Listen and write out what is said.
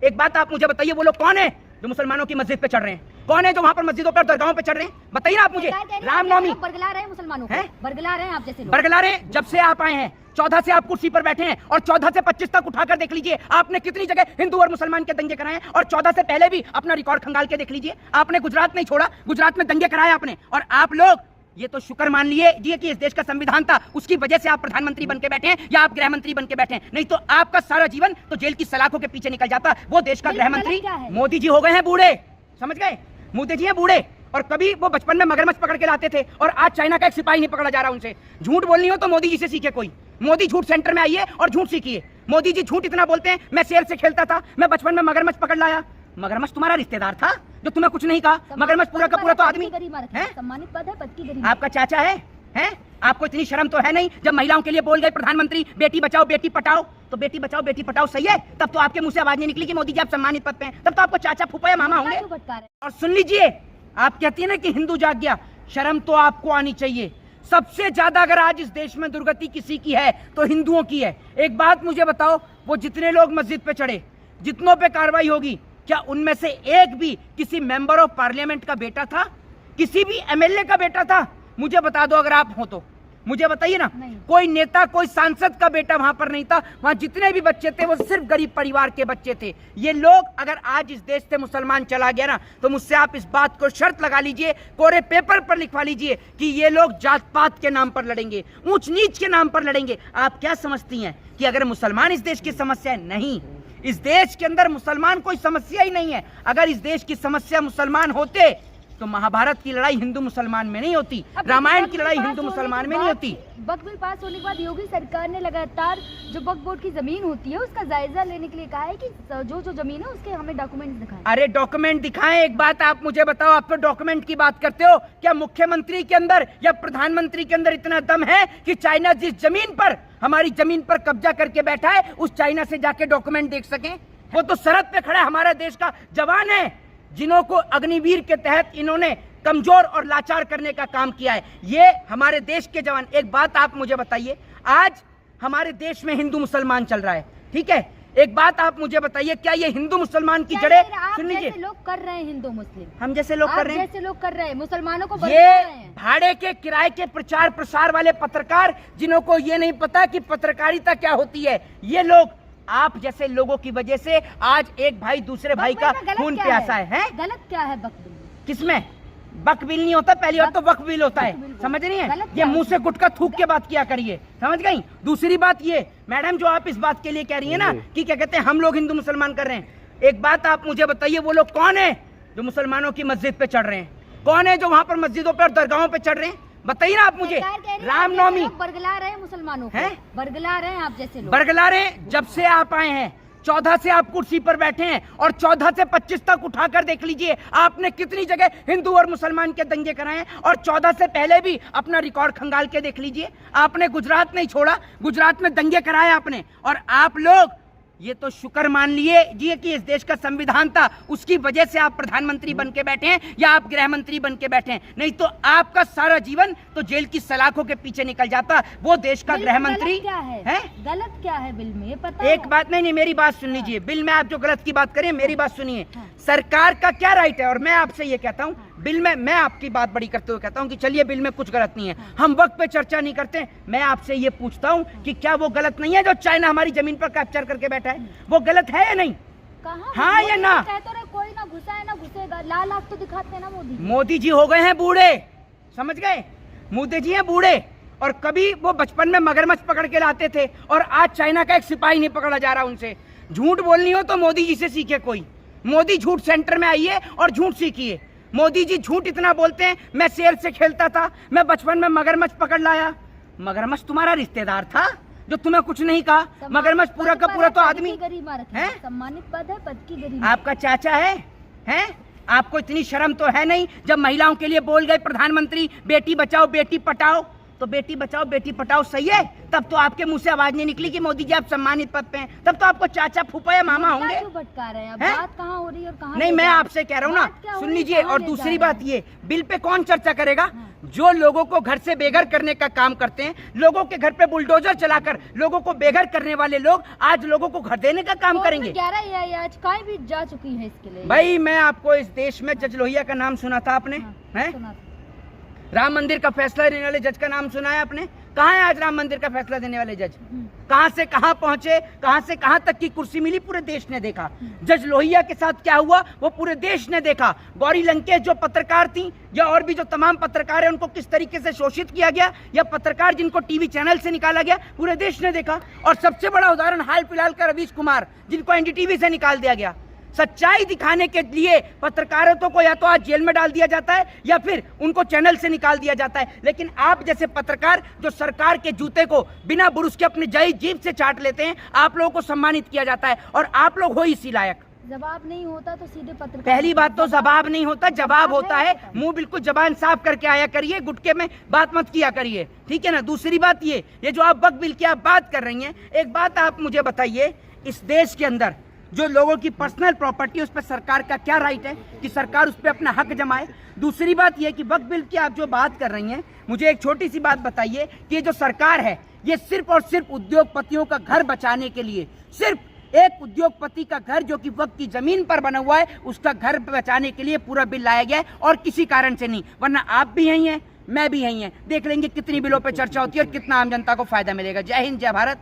एक बात आप मुझे बताइए, वो लोग कौन है जो मुसलमानों की मस्जिद पे चढ़ रहे हैं? कौन है जो वहाँ पर मस्जिदों पर दरगाहों पे चढ़ रहे हैं? बताइए ना आप मुझे। रामनवमी बरगला रहे हैं मुसलमानों को, बरगला रहे हैं आप जैसे लोग। बरगला रहे हैं। जब से आप आए हैं 14 से आप कुर्सी पर बैठे हैं और 14 से 25 तक उठाकर देख लीजिए आपने कितनी जगह हिंदू और मुसलमान के दंगे कराए हैं। और 14 से पहले भी अपना रिकॉर्ड खंगाल के देख लीजिए, आपने गुजरात नहीं छोड़ा, गुजरात में दंगे कराए आपने। और आप लोग ये तो शुक्र मान लीजिए कि इस देश का संविधान था, उसकी वजह से आप प्रधानमंत्री बन के बैठे हैं या आप गृह मंत्री बन के बैठे हैं, नहीं तो आपका सारा जीवन तो जेल की सलाखों के पीछे निकल जाता। वो देश का गृह मंत्री मोदी जी हो गए हैं बूढ़े, समझ गए? मोदी जी हैं बूढ़े, और कभी वो बचपन में मगरमच्छ पकड़ के लाते थे और आज चाइना का एक सिपाही नहीं पकड़ा जा रहा उनसे। झूठ बोलनी हो तो मोदी जी से सीखे कोई। मोदी झूठ सेंटर में आइए और झूठ सीखिए। मोदी जी झूठ इतना बोलते हैं, मैं शेर से खेलता था, मैं बचपन में मगरमच्छ पकड़ लाया। मगरमच्छ तुम्हारा रिश्तेदार था जो तुम्हें कुछ नहीं कहा। मगरमच्छ पूरा का पूरा तो आदमी है। सम्मानित पद है, पद की गरीब आपका चाचा है? आपको इतनी शर्म तो है नहीं? जब महिलाओं के लिए बोल गए प्रधानमंत्री बेटी बचाओ बेटी पटाओ, तो बेटी बचाओ बेटी पटाओ सही है, तब तो आपके मुंह से आवाज नहीं निकली कि मोदी जी आप सम्मानित पद पे हैं। तब तो आपको चाचा फूफा या मामा होंगे। और सुन लीजिए, आप कहती है ना कि हिंदू जाग गया, शर्म तो आपको आनी चाहिए। सबसे ज्यादा अगर आज इस देश में दुर्गति किसी की है तो हिंदुओं की है। एक बात मुझे बताओ, वो जितने लोग मस्जिद पे चढ़े, जितनों पे कार्रवाई होगी, क्या उनमें से एक भी किसी मेंबर ऑफ पार्लियामेंट का बेटा था? किसी भी एमएलए का बेटा था? मुझे बता दो अगर आप हो तो मुझे बताइए ना। कोई नेता कोई सांसद का बेटा वहां पर नहीं था। वहां जितने भी बच्चे थे वो सिर्फ गरीब परिवार के बच्चे थे। ये लोग अगर आज इस देश से मुसलमान चला गया ना, तो मुझसे आप इस बात को शर्त लगा लीजिए, कोरे पेपर पर लिखवा लीजिए कि ये लोग जात पात के नाम पर लड़ेंगे, ऊंच नीच के नाम पर लड़ेंगे। आप क्या समझती हैं कि अगर मुसलमान इस देश की समस्या है? नहीं, इस देश के अंदर मुसलमान कोई समस्या ही नहीं है। अगर इस देश की समस्या मुसलमान होते तो महाभारत की लड़ाई हिंदू मुसलमान में नहीं होती, रामायण की लड़ाई हिंदू मुसलमान में नहीं होती। वक्फ बिल पास होने के बाद योगी सरकार ने लगातार जो वक्फ बोर्ड की जमीन होती है उसका जायजा लेने के लिए कहा है कि जो जो जमीन है उसके हमें डॉक्यूमेंट दिखाएं। अरे डॉक्यूमेंट दिखाएं। एक बात आप मुझे बताओ, आप तो डॉक्यूमेंट की बात करते हो, क्या मुख्यमंत्री के अंदर या प्रधानमंत्री के अंदर इतना दम है कि चाइना जिस जमीन पर हमारी जमीन पर कब्जा करके बैठा है उस चाइना से जाके डॉक्यूमेंट देख सकें? वो तो सरहद पे खड़ा है, हमारा देश का जवान है, जिन्हों अग्निवीर के तहत इन्होंने कमजोर और लाचार करने का काम किया है। ये हमारे देश के जवान। एक बात आप मुझे बताइए, आज हमारे देश में हिंदू मुसलमान चल रहा है, ठीक है? एक बात आप मुझे बताइए, क्या ये हिंदू मुसलमान की जड़ें? सुन लीजिए, लोग कर रहे हैं हिंदू मुस्लिम, हम जैसे लोग कर रहे हैं, जैसे लोग कर रहे हैं मुसलमानों को। ये भाड़े के किराए के प्रचार प्रसार वाले पत्रकार, जिन्हों को ये नहीं पता कि पत्रकारिता क्या होती है, ये लोग आप जैसे लोगों की वजह से आज एक भाई दूसरे भाई का खून प्यासा है। गलत क्या है वक्फ बिल? किसमें वक्फ बिल नहीं होता? पहली बार तो वक्फ बिल होता है, समझ रही है? ये मुंह से गुटखा थूक के बात किया करिए, समझ गई? दूसरी बात ये मैडम, जो आप इस बात के लिए कह रही है ना कि क्या कहते हैं हम लोग हिंदू मुसलमान कर रहे हैं, एक बात आप मुझे बताइए, वो लोग कौन है जो मुसलमानों की मस्जिद पे चढ़ रहे हैं? कौन है जो वहां पर मस्जिदों पर दरगाहों पे चढ़ रहे हैं? बताइए ना आप मुझे। रामनवमी बरगला रहे हैं मुसलमानों को, बरगला रहे हैं आप जैसे लोग। बरगला रहे हैं। जब से आप आए हैं 14 से आप कुर्सी पर बैठे हैं और 14 से 25 तक उठाकर देख लीजिए आपने कितनी जगह हिंदू और मुसलमान के दंगे कराए हैं। और 14 से पहले भी अपना रिकॉर्ड खंगाल के देख लीजिए, आपने गुजरात नहीं छोड़ा, गुजरात में दंगे कराए आपने। और आप लोग ये तो शुक्र मान लीजिए कि इस देश का संविधान था, उसकी वजह से आप प्रधानमंत्री बन के बैठे हैं या आप गृह मंत्री बन के बैठे हैं, नहीं तो आपका सारा जीवन तो जेल की सलाखों के पीछे निकल जाता। वो देश का गृह मंत्री क्या है? गलत क्या है बिल में? पता एक बात नहीं, मेरी बात सुन लीजिए। बिल में आप जो गलत की बात करें, मेरी बात सुनिए। सरकार का क्या राइट है? और मैं आपसे ये कहता हूँ, बिल में मैं आपकी बात बड़ी करते हुए कहता हूँ कि चलिए बिल में कुछ गलत नहीं है, हम वक्त पे चर्चा नहीं करते। मैं आपसे ये पूछता हूँ कि क्या वो गलत नहीं है जो चाइना हमारी जमीन पर कैप्चर करके बैठा है? वो गलत है या नहीं? हाँ या ना? कोई ना घुसा है ना घुसेगा, लाल आग तो दिखाते हैं ना मोदी। मोदी जी हो गए हैं बूढ़े, समझ गए? मोदी जी हैं बूढ़े, और कभी वो बचपन में मगरमच्छ पकड़ के लाते थे और आज चाइना का एक सिपाही नहीं पकड़ा जा रहा उनसे। झूठ बोलनी हो तो मोदी जी से सीखे कोई। मोदी झूठ सेंटर में आइए और झूठ सीखिए। मोदी जी झूठ इतना बोलते हैं, मैं शेर से खेलता था, मैं बचपन में मगरमच्छ पकड़ लाया। मगरमच्छ तुम्हारा रिश्तेदार था जो तुम्हें कुछ नहीं कहा। मगरमच्छ पूरा का पूरा तो आदमी है। सम्मानित पद है, पद की गरीब। आपका चाचा है? आपको इतनी शर्म तो है नहीं? जब महिलाओं के लिए बोल गए प्रधानमंत्री बेटी बचाओ बेटी पटाओ, तो बेटी बचाओ बेटी पटाओ सही है, तब तो आपके मुंह से आवाज नहीं निकली कि मोदी जी आप सम्मानित पद पे हैं। तब तो आपको चाचा फूफा या मामा होंगे। क्यों भटका रहे हैं? अब हैं? बात कहाँ हो रही है और कहाँ नहीं, ले मैं जा रहे हैं? आपसे कह रहा हूँ ना, बात क्या हो सुन रही है, लीजिए। कहाँ और ले दूसरी जा बात रहे ये, बिल पे कौन चर्चा करेगा? जो लोगों को घर से बेघर करने का काम करते हैं, लोगों के घर पे बुलडोजर चलाकर लोगों को बेघर करने वाले लोग आज लोगों को घर देने का काम करेंगे। 11 याचिकाएं भी जा चुकी हैं इसके लिए। भाई मैं आपको इस देश में जज लोहिया का नाम सुना था आपने? हैं? सुना था। राम मंदिर का फैसला देने वाले जज का नाम सुना है आपने? कहाँ है आज राम मंदिर का फैसला देने वाले जज? कहां से कहां पहुंचे, कहां से कहां तक की कुर्सी मिली, पूरे देश ने देखा। जज लोहिया के साथ क्या हुआ वो पूरे देश ने देखा। गौरी लंकेश जो पत्रकार थी या और भी जो तमाम पत्रकार हैं उनको किस तरीके से शोषित किया गया, या पत्रकार जिनको टीवी चैनल से निकाला गया, पूरे देश ने देखा। और सबसे बड़ा उदाहरण हाल फिलहाल का रवीश कुमार, जिनको एनडीटीवी से निकाल दिया गया। सच्चाई दिखाने के लिए पत्रकारों को या तो आज जेल में डाल दिया जाता है या फिर उनको चैनल से निकाल दिया जाता है। लेकिन आप जैसे पत्रकार जो सरकार के जूते को बिना बुरुस के अपनी जई जीभ से चाट लेते हैं, आप लोगों को सम्मानित किया जाता है और आप लोग हो इसी लायक। जवाब नहीं होता तो सीधे पत्रकार। पहली बात तो जवाब नहीं होता, जवाब होता है। मुंह बिल्कुल जबान साफ करके आया करिए, गुटके में बात मत किया करिए, ठीक है ना। दूसरी बात ये जो आप वक्फ बिल की आप बात कर रही हैं, एक बात आप मुझे बताइए, इस देश के अंदर जो लोगों की पर्सनल प्रॉपर्टी उस पर सरकार का क्या राइट है कि सरकार उस पर अपना हक जमाए? दूसरी बात यह कि वक्फ बिल की आप जो बात कर रही हैं, मुझे एक छोटी सी बात बताइए कि ये जो सरकार है ये सिर्फ और सिर्फ उद्योगपतियों का घर बचाने के लिए, सिर्फ एक उद्योगपति का घर जो कि वक्फ की जमीन पर बना हुआ है उसका घर बचाने के लिए पूरा बिल लाया गया है और किसी कारण से नहीं। वरना आप भी यही हैं, मैं भी यही हैं। देख लेंगे कितनी बिलों पर चर्चा होती है और कितना आम जनता को फायदा मिलेगा। जय हिंद, जय भारत।